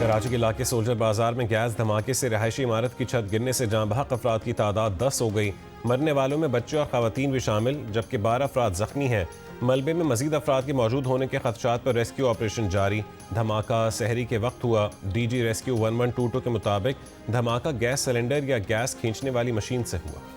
कराची के इलाके सोल्जर बाजार में गैस धमाके से रहायशी इमारत की छत गिरने से जाँ बहक अफराद की तादाद 10 हो गई। मरने वालों में बच्चे और खवातीन भी शामिल, जबकि 12 अफराद जख्मी हैं। मलबे में मजीद अफराद के मौजूद होने के खदशात पर रेस्क्यू ऑपरेशन जारी। धमाका सहरी के वक्त हुआ। DG रेस्क्यू 1122 के मुताबिक धमाका गैस सिलेंडर या गैस खींचने वाली मशीन से हुआ।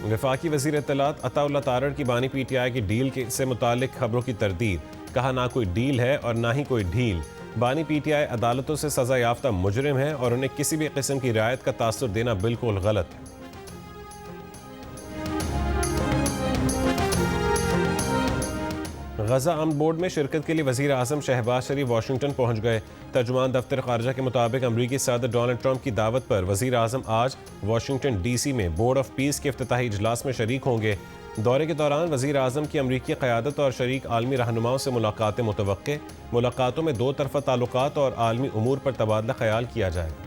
वफाकी वज़ीर इत्तलात अताउल्लाह तारड़ की बानी PTI की डील से मुतालिक खबरों की तरदीद। कहा ना कोई डील है और ना ही कोई ढील। बानी PTI अदालतों से सज़ा याफ्ता मुजरिम है और उन्हें किसी भी किस्म की रियायत का तासुर देना बिल्कुल गलत है। गजा अमन बोर्ड में शिरकत के लिए वज़ीर आज़म शहबाज शरीफ वाशिंगटन पहुँच गए। तर्जुमान दफ्तर खारजा के मुताबिक अमरीकी सदर डोनाल्ड ट्रंप की दावत पर वज़ीर आज़म आज वाशिंगटन DC में बोर्ड ऑफ पीस के इफ्तिताही इजलास में शरीक होंगे। दौरे के दौरान वज़ीर आज़म की अमरीकी क़यादत और शरीक आलमी रहनुमाओं से मुलाकातें मुतवक्के। मुलाकातों में दो तरफ़ा ताल्लुकात और आलमी उमूर पर तबादला ख्याल किया जाएगा।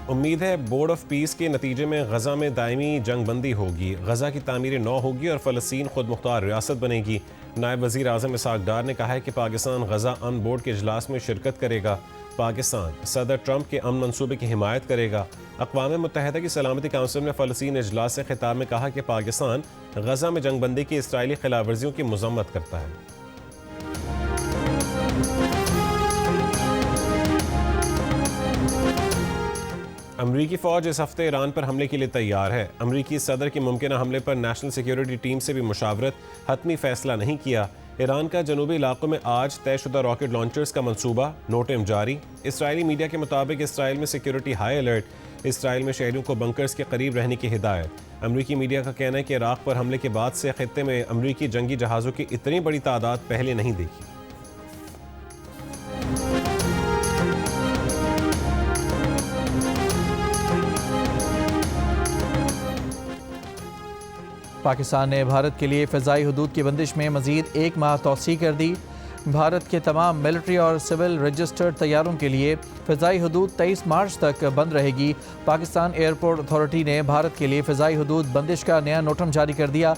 उम्मीद है बोर्ड ऑफ पीस के नतीजे में गजा में दायमी जंग बंदी होगी, गजा की तामीर नौ होगी और फ़लस्तीन खुद मुख्तार रियासत बनेगी। नायब वज़ीर आज़म इसहाक डार ने कहा है कि पाकिस्तान गजा अमन बोर्ड के इजलास में शिरकत करेगा। पाकिस्तान सदर ट्रंप के अमन मनसूबे की हिमायत करेगा। अक़वाम मुत्तहिदा की सलामती काउंसिल ने फ़लस्तीन इजलास से खिताब में कहा कि पाकिस्तान गजा में जंग बंदी की इसराइली खिलाफ वर्जियों की मज़म्मत करता है। अमरीकी फ़ौज इस हफ्ते ईरान पर हमले के लिए तैयार है। अमरीकी सदर के मुमकिन हमले पर नेशनल सिक्योरिटी टीम से भी मुशावरत, हतमी फैसला नहीं किया। ईरान का जनूबी इलाकों में आज तयशुदा रॉकेट लॉन्चर्स का मंसूबा, नोटिम जारी। इसराइली मीडिया के मुताबिक इसराइल में सिक्योरिटी हाई अलर्ट। इसराइल में शहरियों को बंकर्स के करीब रहने की हिदायत। अमरीकी मीडिया का कहना है कि इराक पर हमले के बाद से खित्ते में अमरीकी जंगी जहाज़ों की इतनी बड़ी तादाद पहले नहीं देखी। पाकिस्तान ने भारत के लिए फ़िज़ाई हदूद की बंदिश में मज़ीद 1 माह तौसी कर दी। भारत के तमाम मिलिट्री और सिविल रजिस्टर्ड तैयारों के लिए फ़िज़ाई हदूद 23 मार्च तक बंद रहेगी। पाकिस्तान एयरपोर्ट अथॉरिटी ने भारत के लिए फ़िज़ाई हदूद बंदिश का नया नोटम जारी कर दिया।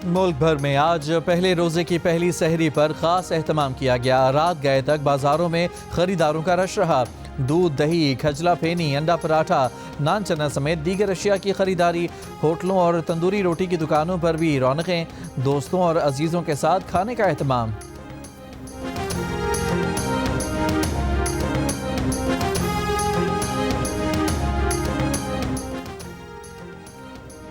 मुल्क भर में आज पहले रोज़े की पहली सहरी पर ख़ास एहतमाम किया गया। रात गए तक बाज़ारों में ख़रीदारों का रश रहा। दूध, दही, खजला फेनी, अंडा पराठा, नान चना समेत दीगर अशिया की खरीदारी। होटलों और तंदूरी रोटी की दुकानों पर भी रौनकें। दोस्तों और अजीज़ों के साथ खाने का एहतमाम।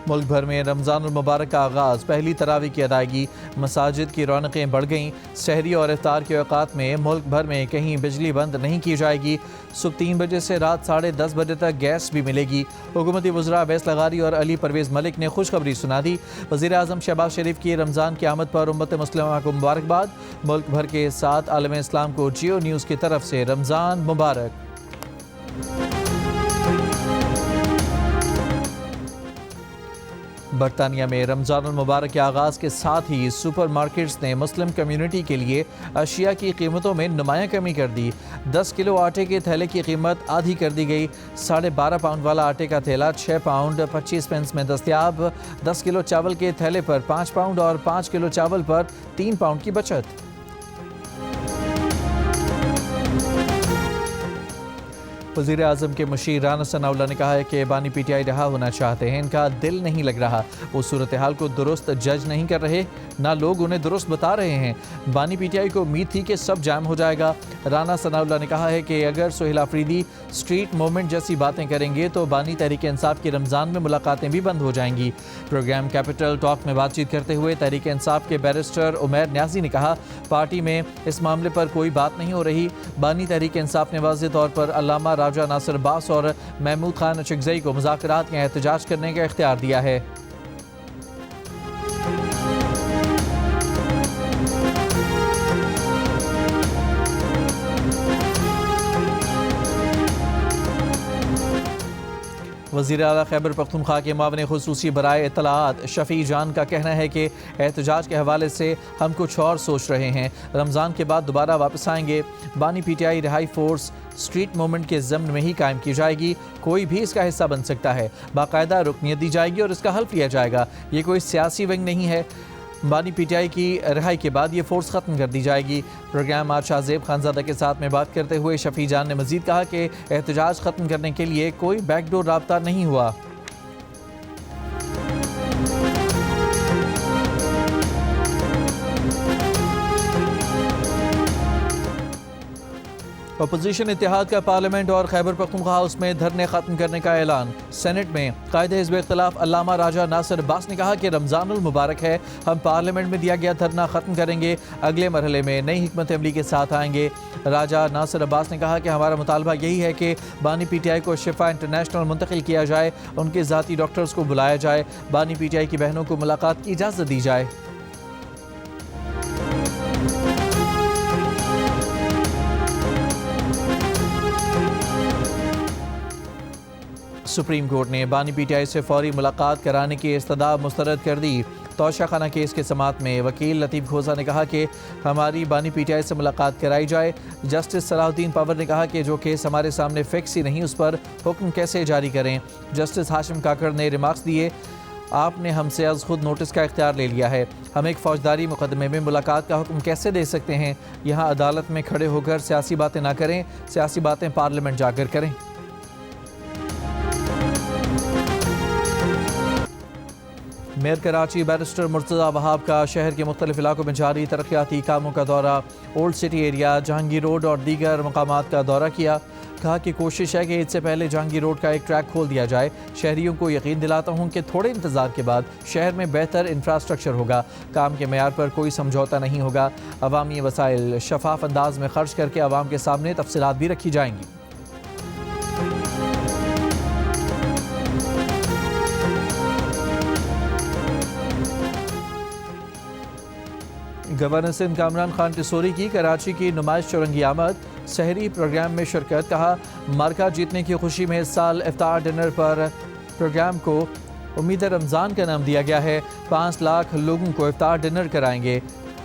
मुल्क भर में रमज़ानुल मुबारक का आगाज़, पहली तरावी की अदायगी, मसाजिद की रौनकें बढ़ गईं। सहरी और इफ्तार के औकात में मुल्क भर में कहीं बिजली बंद नहीं की जाएगी। सुबह 3 बजे से रात 10:30 बजे तक गैस भी मिलेगी। हुकूमती वज़रा अवैस लगारी और अली परवेज़ मलिक ने खुशखबरी सुना दी। वज़ीर आज़म शहबाज शरीफ की रमज़ान की आमद पर उम्मत मुस्लिमा को मुबारकबाद। मुल्क भर के साथ आलम इस्लाम को जियो न्यूज़ की तरफ से रमज़ान मुबारक। बरतानिया में रमज़ानुल मुबारक के आगाज़ के साथ ही सुपर मार्केट्स ने मुस्लिम कम्युनिटी के लिए अशिया की कीमतों में नुमायाँ कमी कर दी। 10 किलो आटे के थैले की कीमत आधी कर दी गई। 12.5 पाउंड वाला आटे का थैला 6 पाउंड 25 पेंस में दस्तयाब। 10 किलो चावल के थैले पर 5 पाउंड और 5 किलो चावल पर 3 पाउंड की बचत। वज़ीर आज़म के मुशीर राना सनाउल्लाह ने कहा है कि बानी PTI रहा होना चाहते हैं, इनका दिल नहीं लग रहा। वो सूरत हाल को दुरुस्त जज नहीं कर रहे, ना लोग उन्हें दुरुस्त बता रहे हैं। बानी PTI को उम्मीद थी कि सब जाम हो जाएगा। राना सनाउल्लाह ने कहा है कि अगर सोहेल आफरीदी स्ट्रीट मूवमेंट जैसी बातें करेंगे तो बानी तहरीक इंसाफ की रमज़ान में मुलाकातें भी बंद हो जाएंगी। प्रोग्राम कैपिटल टॉक में बातचीत करते हुए तहरीक इंसाफ के बैरिस्टर उमैर न्याजी ने कहा, पार्टी में इस मामले पर कोई बात नहीं हो रही। बानी तहरीक इंसाफ ने वाज़ेह तौर पर अल्लामा राजा नासिर अब्बास और महमूद खान अशकज़ई को मुज़ाकरात या एहतजाज करने का इख्तियार दिया है। वज़ीर आला खैबर पख्तूनख्वा के मामले खुसूसी बराए इत्तलाआत शफ़ी जान का कहना है कि एहतजाज के हवाले से हम कुछ और सोच रहे हैं। रमज़ान के बाद दोबारा वापस आएंगे। बानी PTI रिहाई फोर्स स्ट्रीट मूवमेंट के ज़म्न में ही कायम की जाएगी। कोई भी इसका हिस्सा बन सकता है। बाकायदा रुकनियत दी जाएगी और इसका हल्फ लिया जाएगा। ये कोई सियासी विंग नहीं है। बानी PTI की रिहाई के बाद ये फोर्स ख़त्म कर दी जाएगी। प्रोग्राम आज शाहजेब खानज़ादा के साथ में बात करते हुए शफ़ी जान ने मज़ीद कहा कि एहतजाज ख़त्म करने के लिए कोई बैकडोर राब्ता नहीं हुआ। अपोजिशन इत्तेहाद का पार्लियामेंट और खैबर पख्तूनख्वा हाउस में धरने ख़त्म करने का ऐलान। सेनेट में कायदे हिज़्ब इख्तिलाफ अल्लामा राजा नासिर अब्बास ने कहा कि रमज़ानुल मुबारक है, हम पार्लियामेंट में दिया गया धरना ख़त्म करेंगे, अगले मरहले में नई हिकमत अमली के साथ आएंगे। राजा नासिर अब्बास ने कहा कि हमारा मुतालबा यही है कि बानी PTI को शिफा इंटरनेशनल मुंतकिल किया जाए, उनके ज़ाती डॉक्टर्स को बुलाया जाए, बानी PTI की बहनों को मुलाकात की इजाज़त दी जाए। सुप्रीम कोर्ट ने बानी PTI से फौरी मुलाकात कराने की इस्तदा मुस्तरद कर दी। तौशाखाना केस के समात में वकील लतीफ़ खोसा ने कहा कि हमारी बानी PTI से मुलाकात कराई जाए। जस्टिस सलाहुद्दीन पवर ने कहा कि जो केस हमारे सामने फिक्स ही नहीं, उस पर हुक्म कैसे जारी करें। जस्टिस हाशिम काकड़ ने रिमार्क्स दिए, आपने हमसे आज खुद नोटिस का इख्तियार ले लिया है, हम एक फौजदारी मुकदमे में मुलाकात का हुक्म कैसे दे सकते हैं। यहाँ अदालत में खड़े होकर सियासी बातें ना करें, सियासी बातें पार्लियामेंट जाकर करें। मेयर कराची बैरिस्टर मुर्तज़ा वहाब का शहर के मुख्तलिफ इलाकों में जारी तरक्याती कामों का दौरा, old city area, Jahangir road और दीगर मकामात का दौरा किया। कहा कि कोशिश है कि इससे पहले जहांगीर रोड का एक ट्रैक खोल दिया जाए। शहरियों को यकीन दिलाता हूँ कि थोड़े इंतज़ार के बाद शहर में बेहतर इंफ्रास्ट्रक्चर होगा। काम के मेयार पर कोई समझौता नहीं होगा। अवामी वसाइल शफाफ अंदाज में खर्च करके आवाम के सामने तफसीलात भी रखी जाएंगी। गवर्नर सिंध कामरान खान टिसोरी की कराची की नुमाइश चौरंगी आमद, शहरी प्रोग्राम में शिरकत। कहा मार्का जीतने की खुशी में इस साल इफ्तार डिनर पर प्रोग्राम को उम्मीद रमज़ान का नाम दिया गया है। 5 लाख लोगों को इफ्तार डिनर कराएंगे।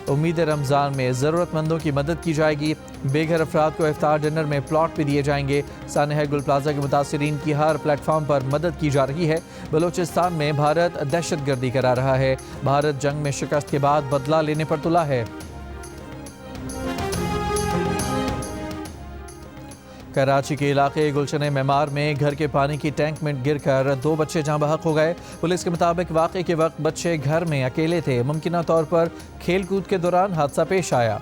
उम्मीद रमज़ान में ज़रूरतमंदों की मदद की जाएगी। बेघर अफराद को इफ्तार डिनर में प्लॉट भी दिए जाएंगे। सानह गुल प्लाजा के मुतासिरीन की हर प्लेटफॉर्म पर मदद की जा रही है। बलूचिस्तान में भारत दहशत गर्दी करा रहा है। भारत जंग में शिकस्त के बाद बदला लेने पर तुला है। कराची के इलाके गुलशन मेमार में घर के पानी की टैंक में गिरकर 2 बच्चे जहां बहक हो गए। पुलिस के मुताबिक वाक़े के वक्त बच्चे घर में अकेले थे। मुमकिना तौर पर खेल कूद के दौरान हादसा पेश आया।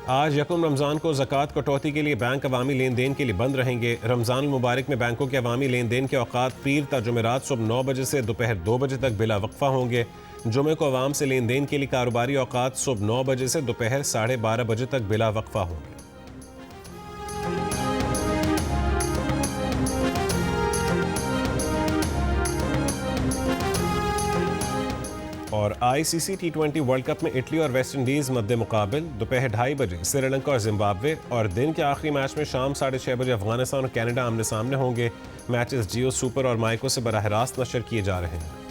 आज यकम रमज़ान को ज़कात कटौती के लिए बैंक अवामी लेन देन के लिए बंद रहेंगे। रमज़ान मुबारक में बैंकों के अवामी लेन देन के औकात पीर ता जुमेरात सुबह 9 बजे से दोपहर 2 बजे तक बिला वक्फा होंगे। जुमे को अवाम से लेन देन के लिए कारोबारी औकात सुबह 9 बजे से दोपहर 12:30 बजे तक बिला वक्फा होंगे। और ICC T20 वर्ल्ड कप में इटली और वेस्ट इंडीज़ मद्दे मुकाबिल दोपहर 2:30 बजे श्रीलंका और जिम्बाब्वे, और दिन के आखिरी मैच में शाम 6:30 बजे अफगानिस्तान और कनाडा आमने सामने होंगे। मैचेस जियो सुपर और माइको से बराह रास्त नशर किए जा रहे हैं।